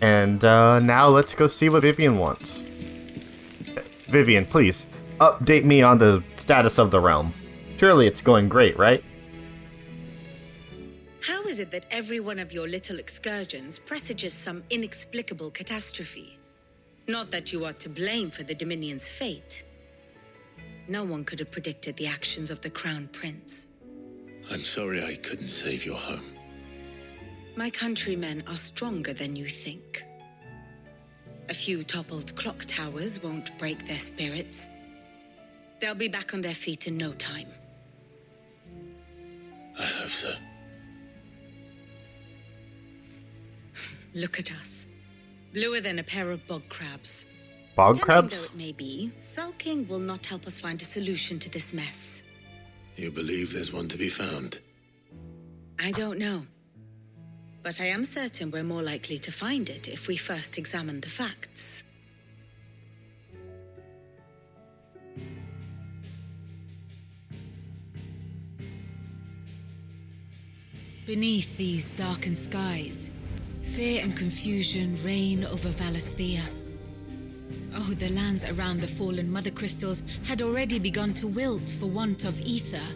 And now let's go see what Vivian wants. Vivian, please, update me on the status of the realm. Surely it's going great, right? How is it that every one of your little excursions presages some inexplicable catastrophe? Not that you are to blame for the Dominion's fate. No one could have predicted the actions of the Crown Prince. I'm sorry I couldn't save your home. My countrymen are stronger than you think. A few toppled clock towers won't break their spirits. They'll be back on their feet in no time. I hope so. Look at us. Bluer than a pair of bog crabs. Bog Tempting crabs? though it may be, sulking will not help us find a solution to this mess. You believe there's one to be found? I don't know. But I am certain we're more likely to find it if we first examine the facts. Beneath these darkened skies, fear and confusion reign over Valisthea. Oh, the lands around the fallen Mother Crystals had already begun to wilt for want of ether.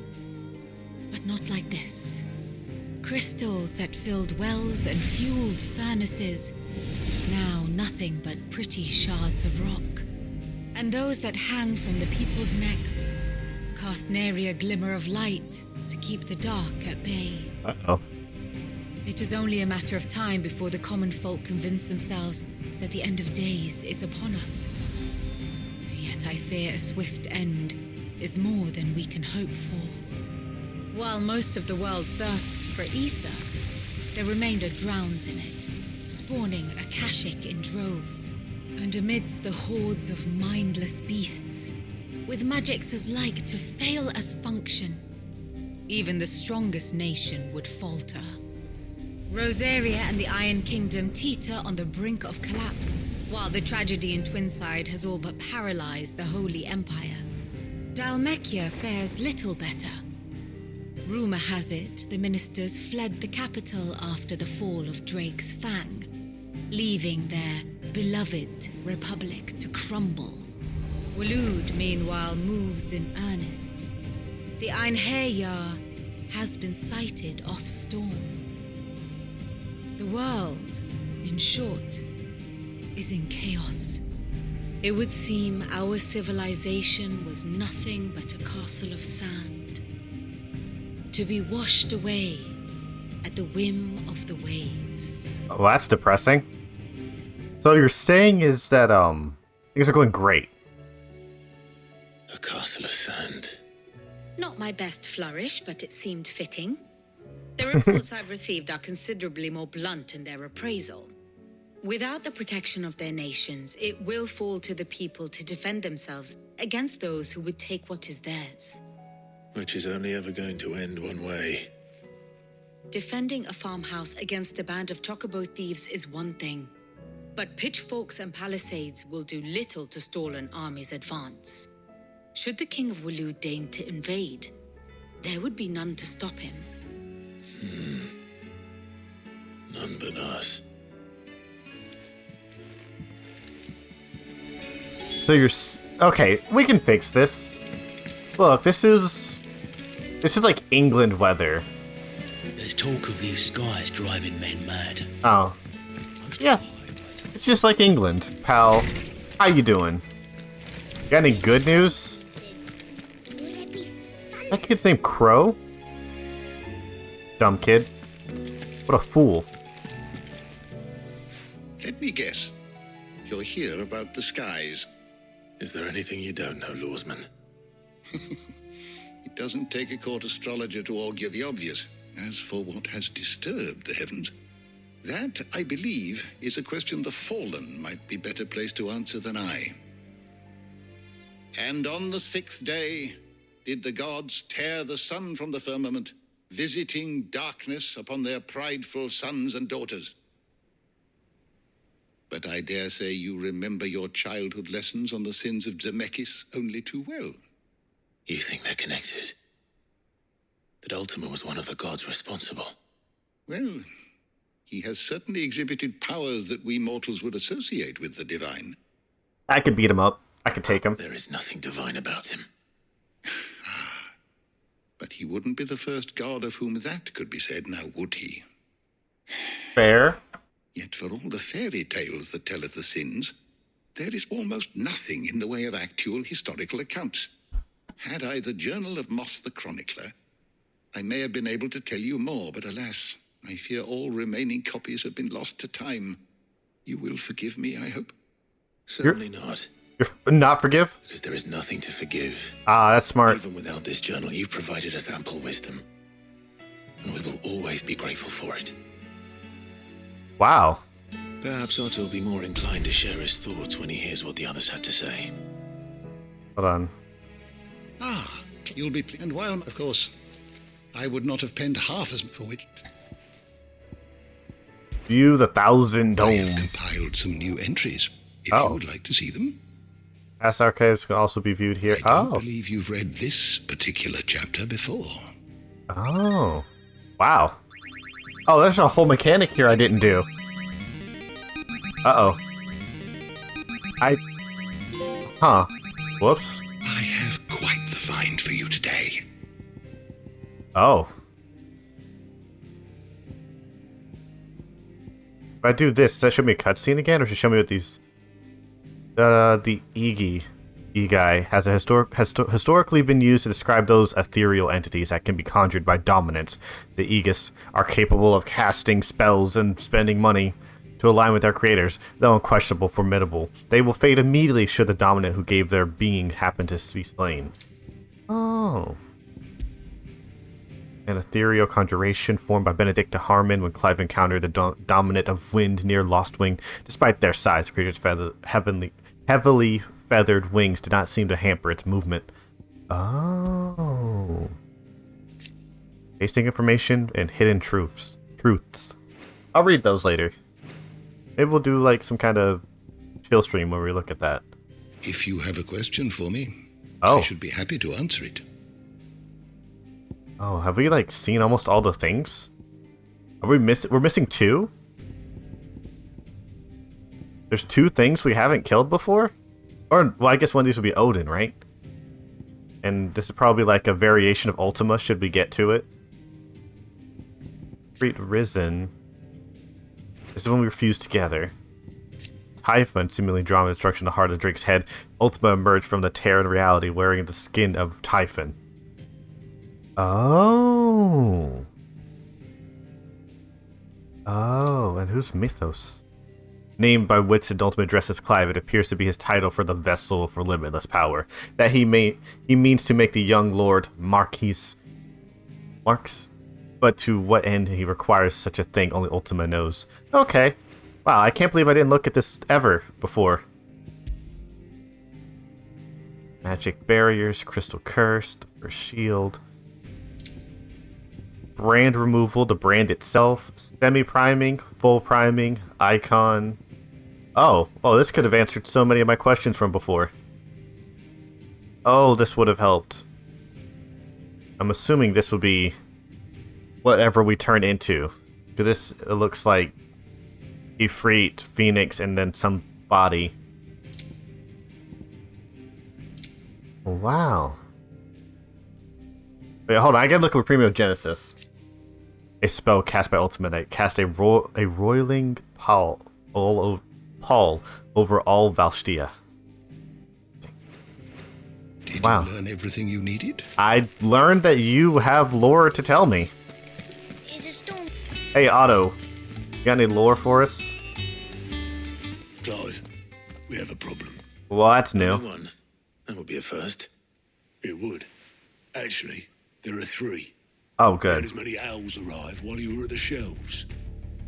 But not like this. Crystals that filled wells and fueled furnaces, now nothing but pretty shards of rock. And those that hang from the people's necks cast nary a glimmer of light to keep the dark at bay. Uh-oh. It is only a matter of time before the common folk convince themselves that the end of days is upon us. Yet I fear a swift end is more than we can hope for. While most of the world thirsts for ether, the remainder drowns in it, spawning Akashic in droves. And amidst the hordes of mindless beasts, with magics as like to fail as function, even the strongest nation would falter. Rosaria and the Iron Kingdom teeter on the brink of collapse, while the tragedy in Twinside has all but paralyzed the Holy Empire. Dalmekia fares little better. Rumor has it the ministers fled the capital after the fall of Drake's Fang, leaving their beloved republic to crumble. Waloed, meanwhile, moves in earnest. The Einherjar has been sighted off Storm. The world, in short, is in chaos. It would seem our civilization was nothing but a castle of sand, to be washed away at the whim of the waves. Oh, that's depressing. So you're saying is that, things are going great. A castle of sand. Not my best flourish, but it seemed fitting. The reports I've received are considerably more blunt in their appraisal. Without the protection of their nations, it will fall to the people to defend themselves against those who would take what is theirs. Which is only ever going to end one way. Defending a farmhouse against a band of chocobo thieves is one thing, but pitchforks and palisades will do little to stall an army's advance. Should the King of Waloed deign to invade, there would be none to stop him. None but us. So okay, we can fix this. Look, this is like England weather. There's talk of these skies driving men mad. Oh. Yeah. It's just like England, pal. How you doing? Got any good news? That kid's named Crow? Dumb kid. What a fool. Let me guess. You're here about the skies. Is there anything you don't know, Lawsman? It doesn't take a court astrologer to augur the obvious. As for what has disturbed the heavens, that, I believe, is a question the Fallen might be better placed to answer than I. And on the 6th day did the gods tear the sun from the firmament, visiting darkness upon their prideful sons and daughters. But I dare say you remember your childhood lessons on the sins of Zemeckis only too well. You think they're connected? That Ultima was one of the gods responsible? Well, He has certainly exhibited powers that we mortals would associate with the divine. I could beat him up. I could take him. There is nothing divine about him. But he wouldn't be the first god of whom that could be said, now would he? Fair. Yet for all the fairy tales that tell of the sins, there is almost nothing in the way of actual historical accounts. Had I the Journal of Moss the Chronicler, I may have been able to tell you more, but alas, I fear all remaining copies have been lost to time. You will forgive me, I hope? Certainly not. You're not forgive? Because there is nothing to forgive. Ah, that's smart. Even without this journal, you've provided us ample wisdom. And we will always be grateful for it. Wow. Perhaps Otto will be more inclined to share his thoughts when he hears what the others had to say. Hold on. Ah, you'll be... And while, of course, I would not have penned half as for which... View the 1,000 I have Domes. compiled some new entries, if Oh. you would like to see them. Past archives can also be viewed here. I don't Oh. believe you've read this particular chapter before. Oh. Wow. Oh, there's a whole mechanic here I didn't do. Uh-oh. Huh. Whoops. I have quite the find for you today. Oh. If I do this, does that show me a cutscene again, or should it show me what these... the Egai has historically been used to describe those ethereal entities that can be conjured by dominants. The Aegis are capable of casting spells and spending money to align with their creators, though unquestionable formidable. They will fade immediately should the dominant who gave their being happen to be slain. Oh. An ethereal conjuration formed by Benedicta Harmon when Clive encountered the dominant of wind near Lostwing. Despite their size, the creature's heavily feathered wings did not seem to hamper its movement. Oh. Tasting information and hidden truths. I'll read those later. Maybe we'll do like some kind of chill stream where we look at that. If you have a question for me, Oh. I should be happy to answer it. Oh, have we like seen almost all the things? Are we we're missing 2? There's 2 things we haven't killed before? Or, well, I guess one of these would be Odin, right? And this is probably like a variation of Ultima, should we get to it. Great Risen. This is when we were fused together. Typhon, seemingly drawn with destruction in the heart of Drake's head. Ultima emerged from the tear in reality, wearing the skin of Typhon. Oh. Oh, and who's Mythos? Named by which the ultimate addresses Clive, it appears to be his title for the vessel for limitless power. That he means to make the young lord Marks. But to what end he requires such a thing, only Ultima knows. Okay. Wow, I can't believe I didn't look at this ever before. Magic barriers, crystal curse, the first shield. Brand removal, the brand itself, semi-priming, full priming, icon. Oh, this could have answered so many of my questions from before. Oh, this would have helped. I'm assuming this will be whatever we turn into. Because this, it looks like Ifrit, Phoenix, and then some body. Wow. Wait, hold on, I gotta look at Premium Genesis. A spell cast by Ultimate. Cast a roiling pall over all Valstia. Did Wow. you learn everything you needed? I learned that you have lore to tell me. It's a storm. Hey, Otto. You got any lore for us? Clive, we have a problem. Well, that's new. One. That would be a first. It would. Actually, there are 3. Oh, Had good. as many owls arrive while you were at the shelves.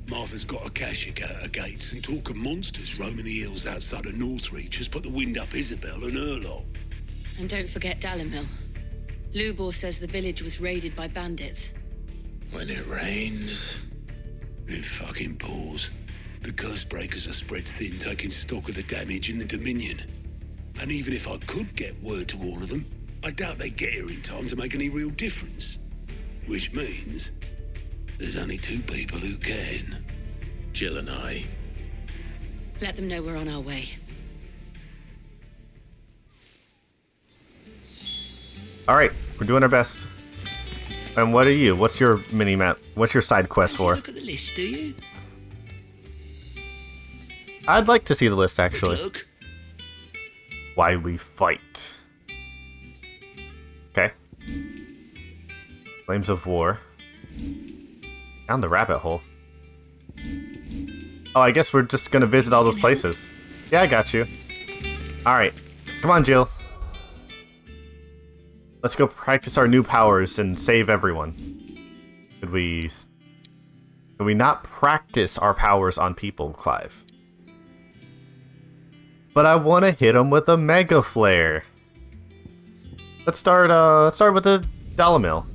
Martha's got a Akashic at her gates, and talk of monsters roaming the hills outside of Northreach has put the wind up Isabel and her lot. And don't forget Dalimil. Lubor says the village was raided by bandits. When it rains. It fucking pours. The curse breakers are spread thin, taking stock of the damage in the Dominion. And even if I could get word to all of them, I doubt they'd get here in time to make any real difference. Which means there's only 2 people who can. Jill and I. Let them know we're on our way. Alright, we're doing our best. And what are you? What's your mini-map? What's your side quest for? Look at the list, do you? I'd like to see the list, actually. Look. Why we fight. Okay. Flames of War. Down the rabbit hole. Oh, I guess we're just gonna visit all those places. Yeah, I got you. Alright. Come on, Jill. Let's go practice our new powers and save everyone. Could we not practice our powers on people, Clive? But I want to hit him with a Mega Flare. Let's start with the Dalamil.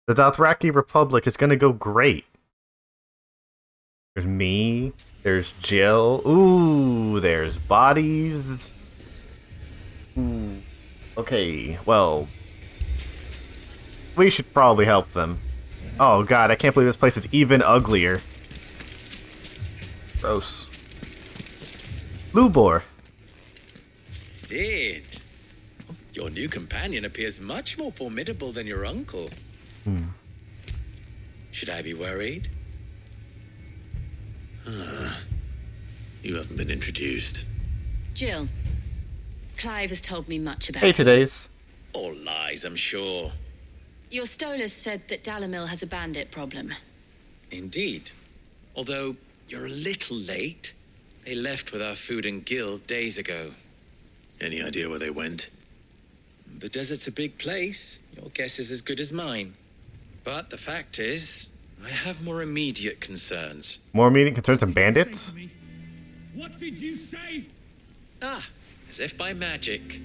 The Dothraki Republic is gonna go great. There's me. There's Jill. Ooh, there's bodies. Ooh. Okay, well, we should probably help them. Oh god, I can't believe this place is even uglier. Gross. Lubor. Sid, your new companion appears much more formidable than your uncle. Should I be worried? You haven't been introduced. Jill, Clive has told me much about Hey, you. today's. All lies, I'm sure. Your Stolas said that Dalamil has a bandit problem. Indeed. Although you're a little late. They left with our food and guild days ago. Any idea where they went? The desert's a big place. Your guess is as good as mine. But the fact is, I have more immediate concerns. More immediate concerns than bandits? What did you say? As if by magic.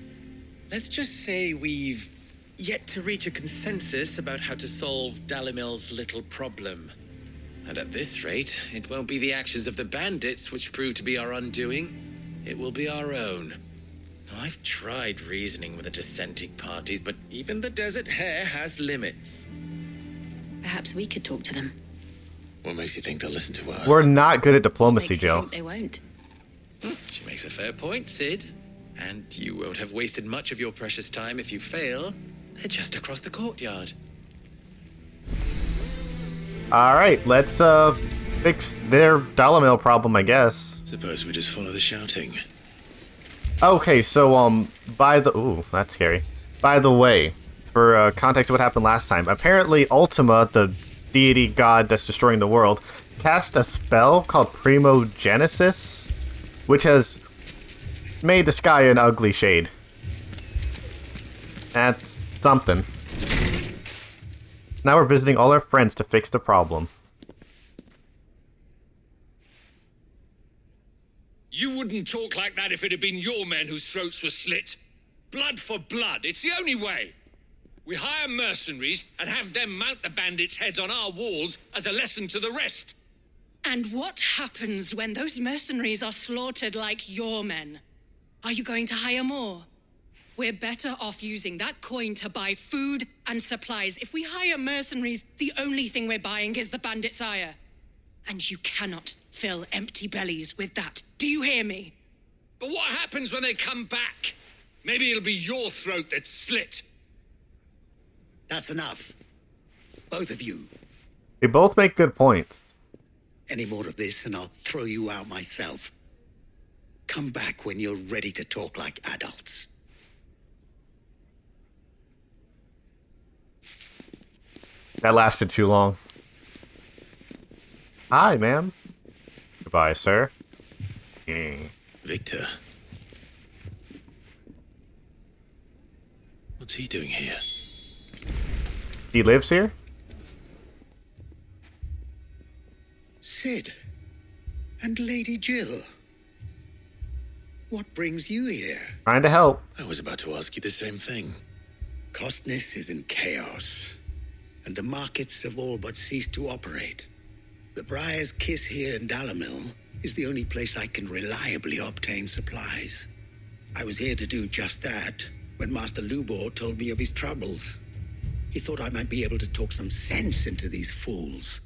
Let's just say we've yet to reach a consensus about how to solve Dalamil's little problem. And at this rate, it won't be the actions of the bandits which prove to be our undoing. It will be our own. Now, I've tried reasoning with the dissenting parties, but even the Desert Hare has limits. Perhaps we could talk to them. What makes you think they'll listen to us? We're not good at diplomacy, Makes you Jill. think they won't. She makes a fair point, Sid. And you won't have wasted much of your precious time if you fail. They're just across the courtyard. Alright, let's fix their Dalamil problem, I guess. Suppose we just follow the shouting. Okay, so, ooh, that's scary. By the way, for context of what happened last time, apparently Ultima, the deity god that's destroying the world, cast a spell called Primogenesis, which has made the sky an ugly shade. That's something. Now we're visiting all our friends to fix the problem. You wouldn't talk like that if it had been your men whose throats were slit. Blood for blood, it's the only way. We hire mercenaries and have them mount the bandits' heads on our walls as a lesson to the rest. And what happens when those mercenaries are slaughtered like your men? Are you going to hire more? We're better off using that coin to buy food and supplies. If we hire mercenaries, the only thing we're buying is the bandit's ire. And you cannot fill empty bellies with that. Do you hear me? But what happens when they come back? Maybe it'll be your throat that's slit. That's enough. Both of you. They both make good points. Any more of this and I'll throw you out myself. Come back when you're ready to talk like adults. That lasted too long. Hi, ma'am. Goodbye, sir. Victor. What's he doing here? He lives here? Sid. And Lady Jill. What brings you here? Trying to help. I was about to ask you the same thing. Costness is in chaos, and the markets have all but ceased to operate. The Briar's Kiss here in Dalamil is the only place I can reliably obtain supplies. I was here to do just that when Master Lubor told me of his troubles. He thought I might be able to talk some sense into these fools.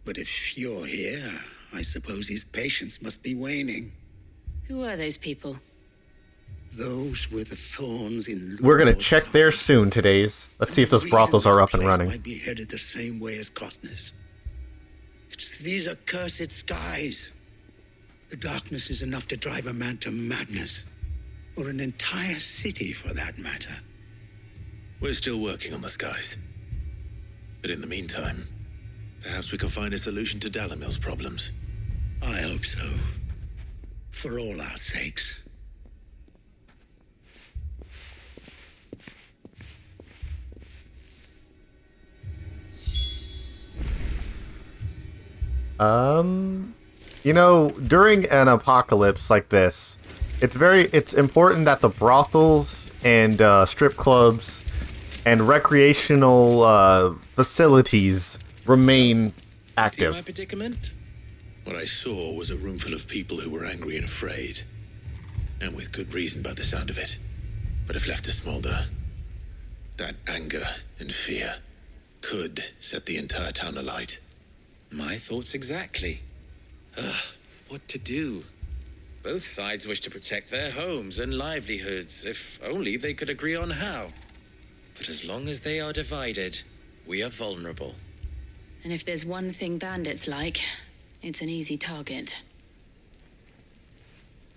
But if you're here, I suppose his patience must be waning. Who are those people? Those were the thorns in... We're gonna check there soon, today's. Let's see if those brothels are up and running. Might be headed the same way as Costner's. It's these accursed skies. The darkness is enough to drive a man to madness. Or an entire city, for that matter. We're still working on the skies. But in the meantime, perhaps we can find a solution to Dalimil's problems. I hope so. For all our sakes. You know, during an apocalypse like this, it's important that the brothels and strip clubs and recreational facilities remain See active. my predicament? What I saw was a room full of people who were angry and afraid. And with good reason by the sound of it. But if left to smolder, that anger and fear could set the entire town alight. My thoughts exactly. What to do? Both sides wish to protect their homes and livelihoods, if only they could agree on how. But as long as they are divided, we are vulnerable. And if there's one thing bandits like, it's an easy target.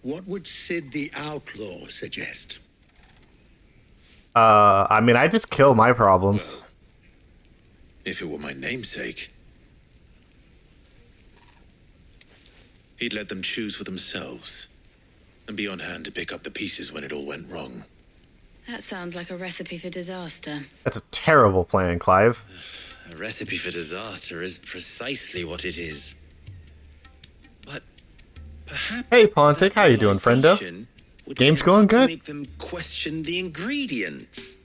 What would Sid the Outlaw suggest? I mean, I just kill my problems. If it were my namesake, he'd let them choose for themselves and be on hand to pick up the pieces when it all went wrong. That sounds like a recipe for disaster. That's a terrible plan, Clive. A recipe for disaster is precisely what it is. But perhaps... Hey, Pontic, how you doing, friendo? would Game's help going good? Make them question the ingredients.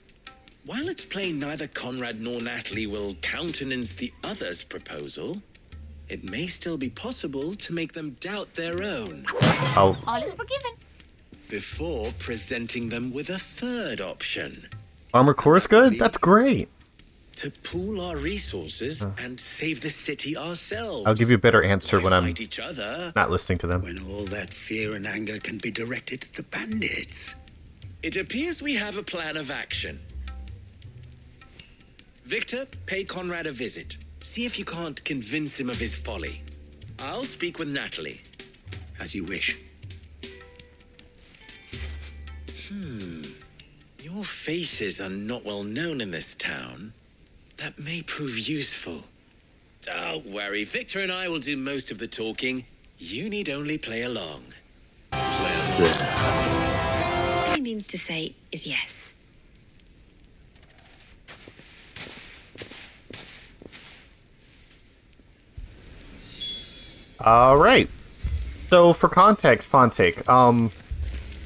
While it's plain neither Conrad nor Natalie will countenance the other's proposal, it may still be possible to make them doubt their own. Oh, All is forgiven. Before presenting them with a third option. armor core's good? That's great. To pool our resources and save the city ourselves. I'll give you a better answer when I'm Fight each other. not listening to them. When all that fear and anger can be directed at the bandits. It appears we have a plan of action. Victor, pay Conrad a visit. See if you can't convince him of his folly. I'll speak with Natalie. As you wish. Your faces are not well known in this town. That may prove useful. Don't worry, Victor and I will do most of the talking. You need only play along. All he means to say is yes. All right. So for context, Pontic,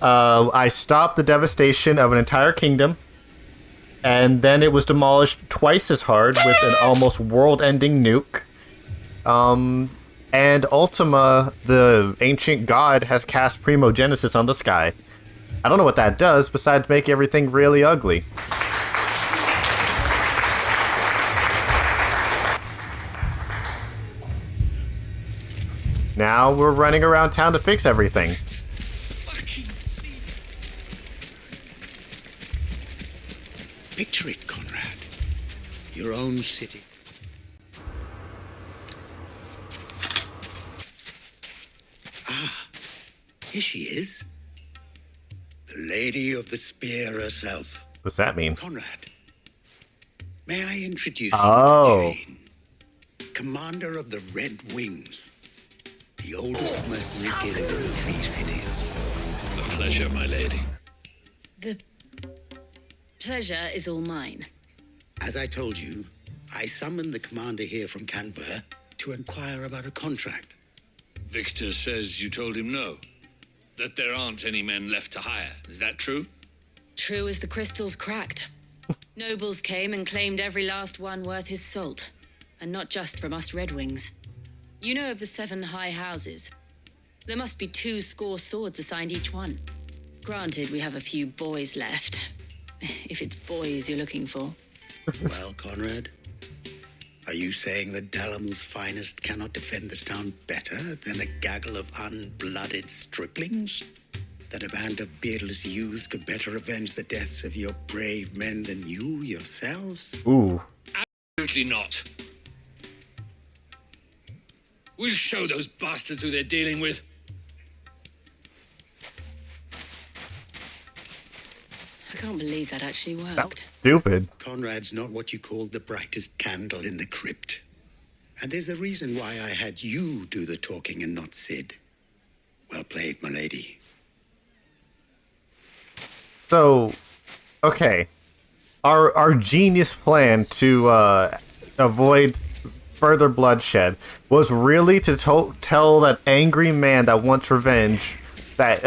I stopped the devastation of an entire kingdom, and then it was demolished twice as hard with an almost world-ending nuke. And Ultima, the ancient god, has cast Primogenesis on the sky. I don't know what that does besides make everything really ugly. Now we're running around town to fix everything. Picture it, Conrad. Your own city. Ah, here she is. The Lady of the Spear herself. What's that mean? Conrad, may I introduce Oh. you to Jane, Commander of the Red Wings, the oldest mercenary guild in the Three Cities. A pleasure, my lady. The pleasure is all mine. As I told you, I summoned the commander here from Canberra to inquire about a contract. Victor says you told him no. That there aren't any men left to hire. Is that true? True as the crystals cracked. Nobles came and claimed every last one worth his salt. And not just from us Red Wings. You know of the 7 high houses. There must be 2 swords assigned each one. Granted, we have a few boys left. If it's boys you're looking for. Well, Conrad, Are you saying that Dalamul's finest cannot defend this town better than a gaggle of unblooded striplings? That a band of beardless youths could better avenge the deaths of your brave men than you yourselves? Ooh. Absolutely not. We'll show those bastards who they're dealing with. I can't believe that actually worked. That was stupid. Conrad's not what you called the brightest candle in the crypt. And there's a reason why I had you do the talking and not Sid. Well played, my lady. So, okay. Our genius plan to avoid further bloodshed was really to tell that angry man that wants revenge that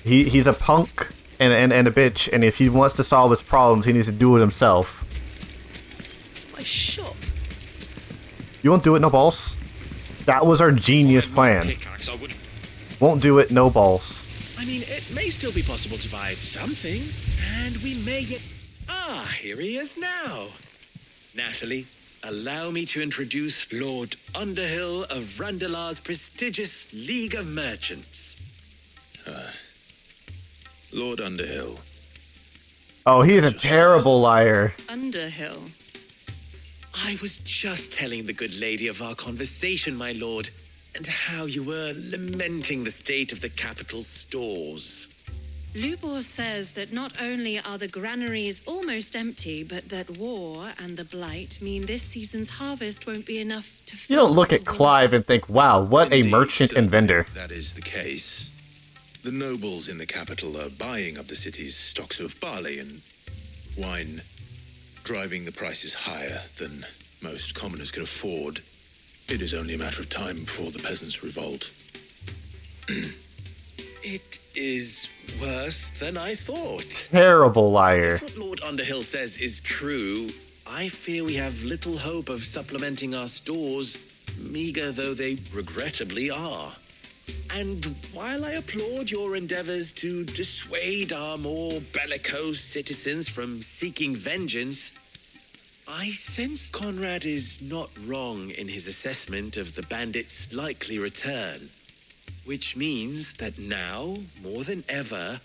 he's a punk and a bitch, and if he wants to solve his problems, he needs to do it himself. My shop. You won't do it, no balls. That was our genius plan. Pickaxe, I would. Won't do it, no balls. I mean, it may still be possible to buy something, and we may get... Ah, here he is now. Natalie, allow me to introduce Lord Underhill of Randalar's prestigious League of Merchants. Lord Underhill. Oh, he's a terrible liar. Underhill. I was just telling the good lady of our conversation, my lord, and how you were lamenting the state of the capital's stores. Lubor says that not only are the granaries almost empty, but that war and the blight mean this season's harvest won't be enough to... You don't look at Clive and think, wow, what a merchant and vendor. If that is the case. The nobles in the capital are buying up the city's stocks of barley and wine, driving the prices higher than most commoners can afford. It is only a matter of time before the peasants revolt. It is worse than I thought. Terrible liar. If what Lord Underhill says is true, I fear we have little hope of supplementing our stores, meager though they regrettably are. And while I applaud your endeavors to dissuade our more bellicose citizens from seeking vengeance, I sense Conrad is not wrong in his assessment of the bandits' likely return. Which means that now, more than ever,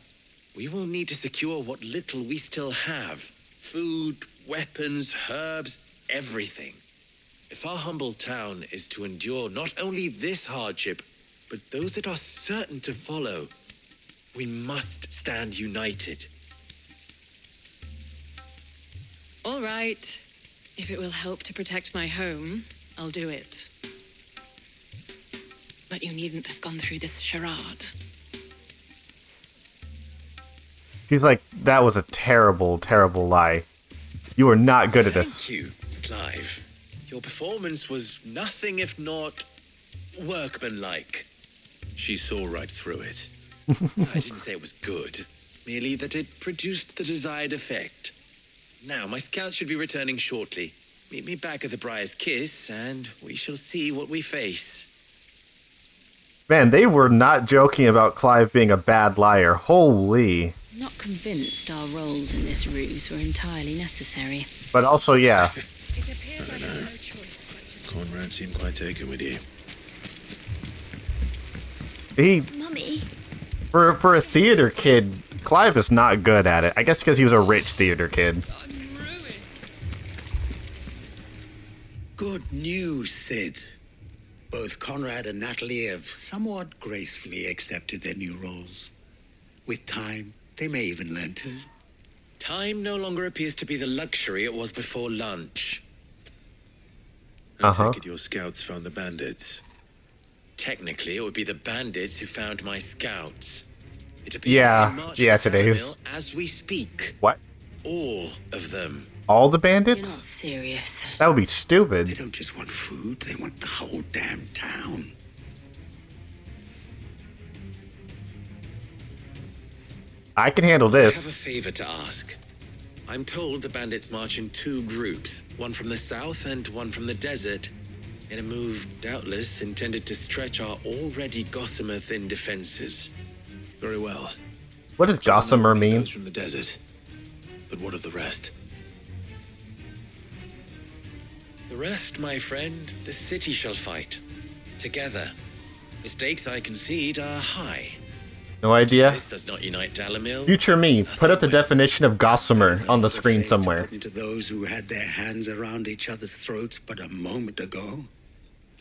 we will need to secure what little we still have. Food, weapons, herbs, everything. If our humble town is to endure not only this hardship, but those that are certain to follow, we must stand united. All right. If it will help to protect my home, I'll do it. But you needn't have gone through this charade. He's like, that was a terrible, terrible lie. You are not good at this. Thank you, Clive. Your performance was nothing if not workmanlike. She saw right through it. I didn't say it was good, merely that it produced the desired effect. Now, my scouts should be returning shortly. Meet me back at the Briar's Kiss, and we shall see what we face. Man, they were not joking about Clive being a bad liar. Holy. I'm not convinced our roles in this ruse were entirely necessary. But also, yeah. It appears I have no choice but to... Conrad seemed quite taken with you. Mummy. For a theater kid, Clive is not good at it. I guess because he was a rich theater kid. I'm ruined. Good news, Sid. Both Conrad and Natalie have somewhat gracefully accepted their new roles. With time, they may even learn to. Time no longer appears to be the luxury it was before lunch. I take it your scouts found the bandits. Technically, it would be the bandits who found my scouts. It appears Yeah, they march yes, to it is. Dalamil as we speak. What? All of them. All the You're not bandits? serious. That would be They stupid. don't just want food, they want the whole damn town. I can handle I have a this. favor to ask. I'm told the bandits march in two groups, one from the south and one from the desert, in a move doubtless intended to stretch our already gossamer-thin defenses. Very well. What does gossamer mean? Those from the desert. But what of the rest? The rest, my friend, the city shall fight. Together. The stakes, I concede, are high. No idea. This does not unite Dalimil. Future me, put up the definition of gossamer on the screen somewhere. To those who had their hands around each other's throats but a moment ago.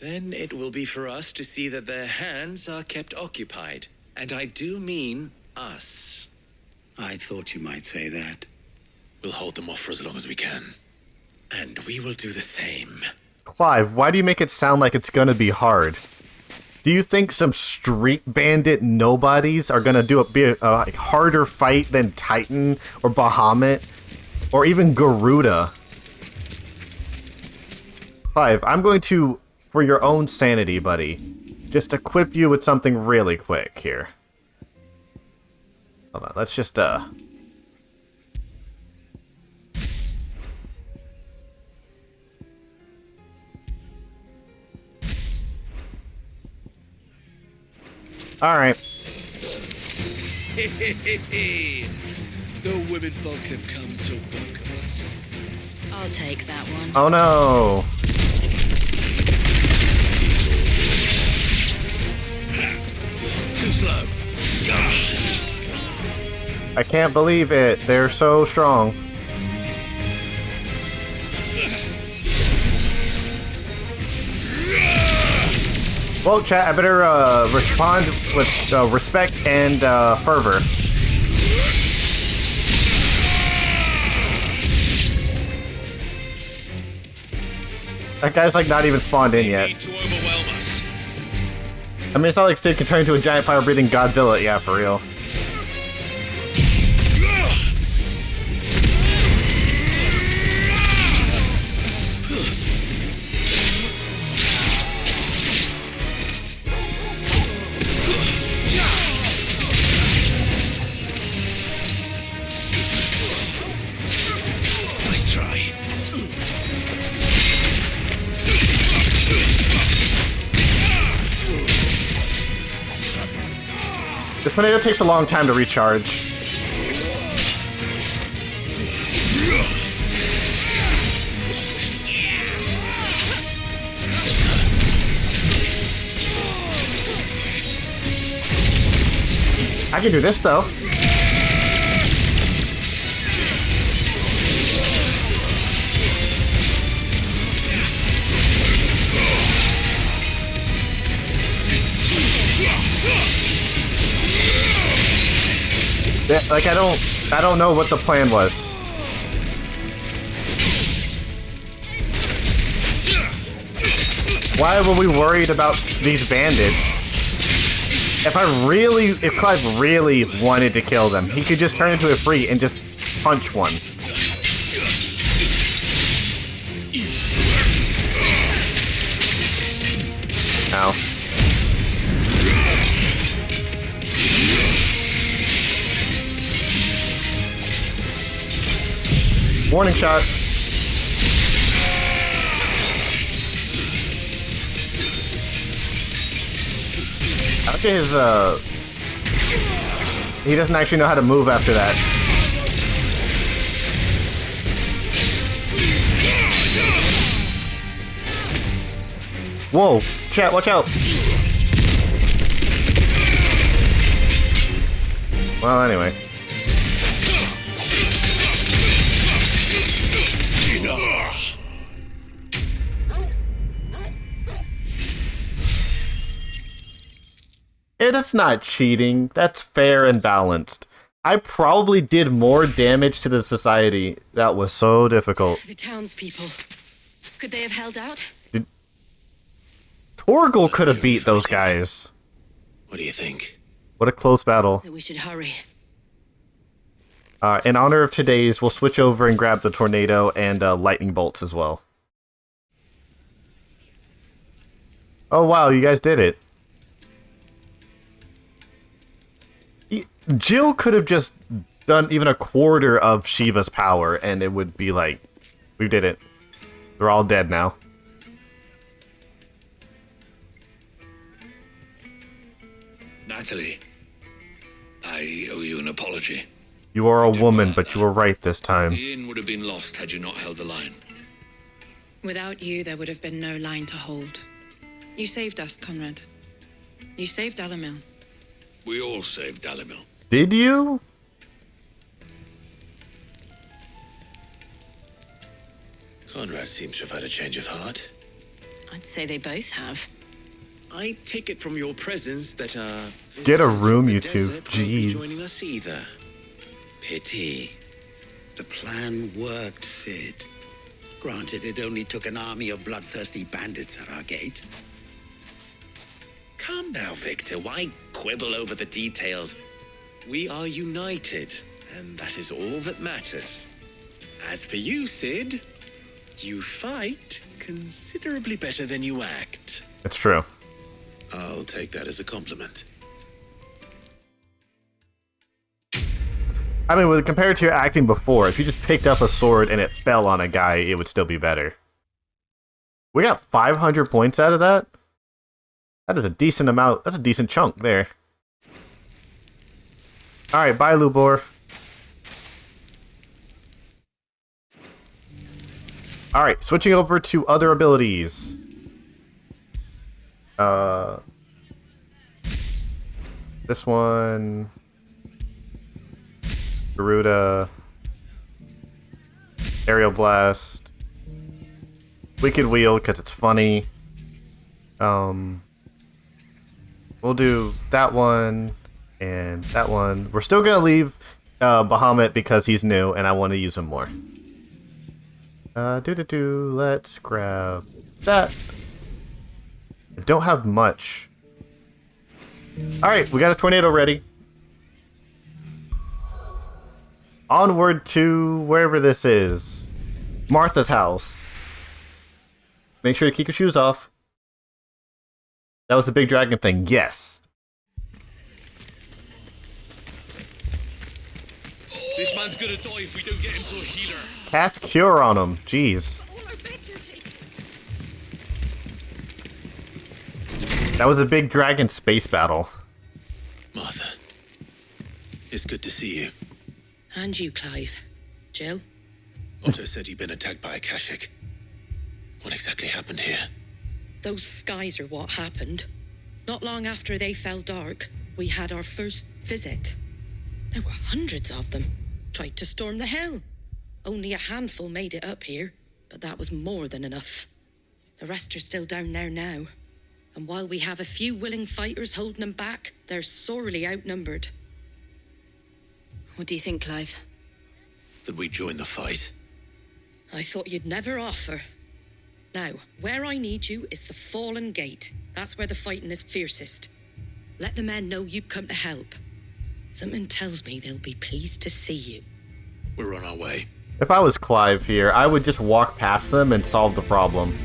Then it will be for us to see that their hands are kept occupied. And I do mean us. I thought you might say that. We'll hold them off for as long as we can. And we will do the same. Clive, why do you make it sound like it's gonna be hard? Do you think some street bandit nobodies are gonna be a like harder fight than Titan or Bahamut or even Garuda? Clive, I'm going to, for your own sanity, buddy, just equip you with something really quick here. Hold on, let's just Alright. The women folk have come to welcome us. I'll take that one. Oh no. Too slow. I can't believe it. They're so strong. Well, chat, I better respond with respect and fervor. That guy's like not even spawned in yet. I mean, it's not like Sid could turn into a giant fire-breathing Godzilla. Yeah, for real. Nice try. The tornado takes a long time to recharge. I can do this though. Yeah, like I don't know what the plan was. Why were we worried about these bandits? If Clive really wanted to kill them, he could just turn into a free and just punch one. Ow. Warning shot. I think he doesn't actually know how to move after that. Whoa, chat, watch out. Well, anyway. That's not cheating. That's fair and balanced. I probably did more damage to the society. That was so difficult. The townspeople. Could they have held out? Torgal could have beat those guys. What do you think? What a close battle. That we should hurry. In honor of today's, we'll switch over and grab the tornado and lightning bolts as well. Oh wow, you guys did it. Jill could have just done even a quarter of Shiva's power and it would be like, we did it. They're all dead now. Natalie, I owe you an apology. You are a woman, but you were right this time. The inn would have been lost had you not held the line. Without you, there would have been no line to hold. You saved us, Conrad. You saved Dalimil. We all saved Dalimil. Did you? Conrad seems to have had a change of heart. I'd say they both have. I take it from your presence that Get a room, you two. desert won't be joining Jeez. us either. Pity. The plan worked, Sid. Granted, it only took an army of bloodthirsty bandits at our gate. Calm now, Victor. Why quibble over the details? We are united, and that is all that matters. As for you, Sid, you fight considerably better than you act. It's true. I'll take that as a compliment. I mean, compared to your acting before, if you just picked up a sword and it fell on a guy, it would still be better. We got 500 points out of that? That is a decent amount. That's a decent chunk there. Alright, bye, Lubor. Alright, switching over to other abilities. This one... Garuda, Aerial Blast, Wicked Wheel because it's funny. We'll do that one and that one. We're still gonna leave Bahamut because he's new and I want to use him more. Let's grab that. I don't have much. All right, we got a tornado ready. Onward to wherever this is. Martha's house. Make sure to keep your shoes off. That was the big dragon thing. Yes. This man's gonna die if we don't get him to a healer. Cast Cure on him. Jeez. That was a big dragon space battle. Martha, it's good to see you. And you, Clive. Jill? Otto said you'd been attacked by a Kashik. What exactly happened here? Those skies are what happened. Not long after they fell dark, we had our first visit. There were hundreds of them. Tried to storm the hill. Only a handful made it up here, but that was more than enough. The rest are still down there now. And while we have a few willing fighters holding them back, they're sorely outnumbered. What do you think, Clive? That we join the fight? I thought you'd never offer. Now, where I need you is the Fallen Gate. That's where the fighting is fiercest. Let the men know you come to help. Something tells me they'll be pleased to see you. We're on our way. If I was Clive here, I would just walk past them and solve the problem.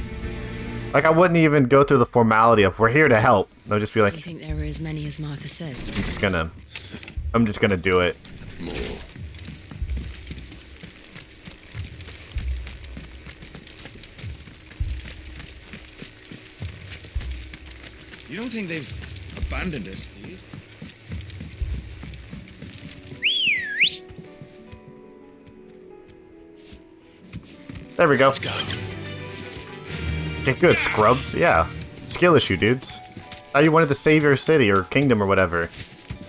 Like, I wouldn't even go through the formality of, we're here to help. I'd just be like, Do you think there were as many as Martha says? I'm just gonna do it. More. You don't think they've abandoned us, do you? There we go. Let's go. Get good, scrubs. Yeah. Skill issue, dudes. How you wanted to save your city or kingdom or whatever.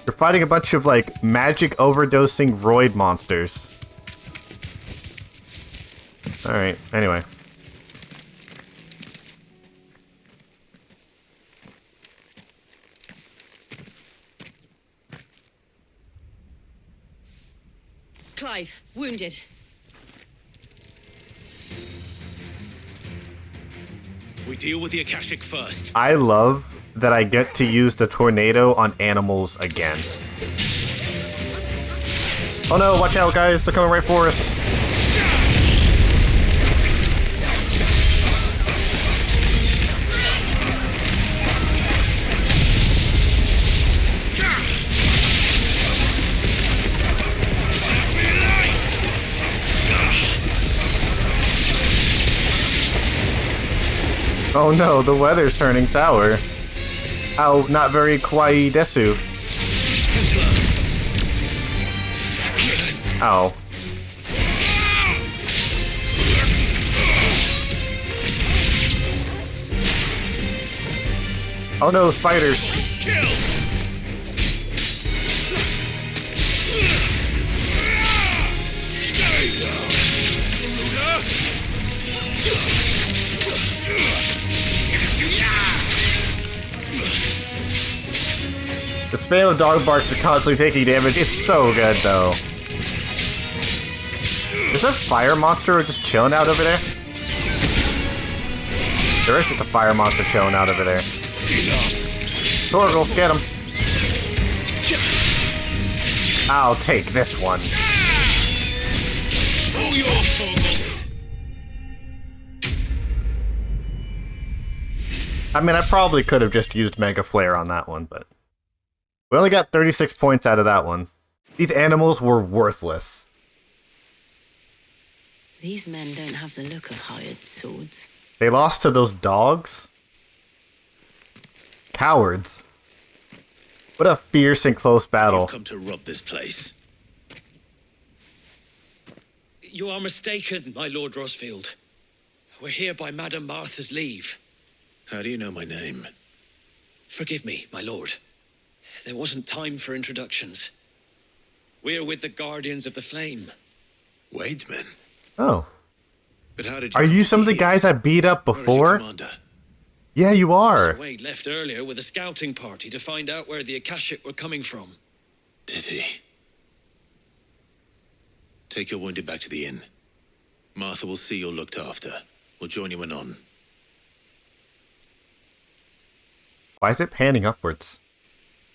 You're fighting a bunch of, like, magic overdosing roid monsters. Alright, anyway. Clive, wounded. We deal with the Akashic first. I love that I get to use the tornado on animals again. Oh no, watch out guys, they're coming right for us. Oh no, the weather's turning sour. How not very kawaii desu. Ow. Oh no, spiders! Kill! The spam of dog barks are constantly taking damage. It's so good, though. Is that fire monster just chilling out over there? There is just a fire monster chilling out over there. Torgal, get him. I'll take this one. All yours, Torgal. I mean, I probably could have just used Mega Flare on that one, but... We only got 36 points out of that one. These animals were worthless. These men don't have the look of hired swords. They lost to those dogs? Cowards. What a fierce and close battle. You've come to rob this place. You are mistaken, my Lord Rosfield. We're here by Madame Martha's leave. How do you know my name? Forgive me, my lord. There wasn't time for introductions. We're with the Guardians of the Flame. Wade's men. Oh. But how did Are you some of the here? guys I beat up Where is your before? commander? Yeah, you are. Wade left earlier with a scouting party to find out where the Akashic were coming from. Did he? Take your wounded back to the inn. Martha will see you're looked after. We'll join you anon. Why is it panning upwards?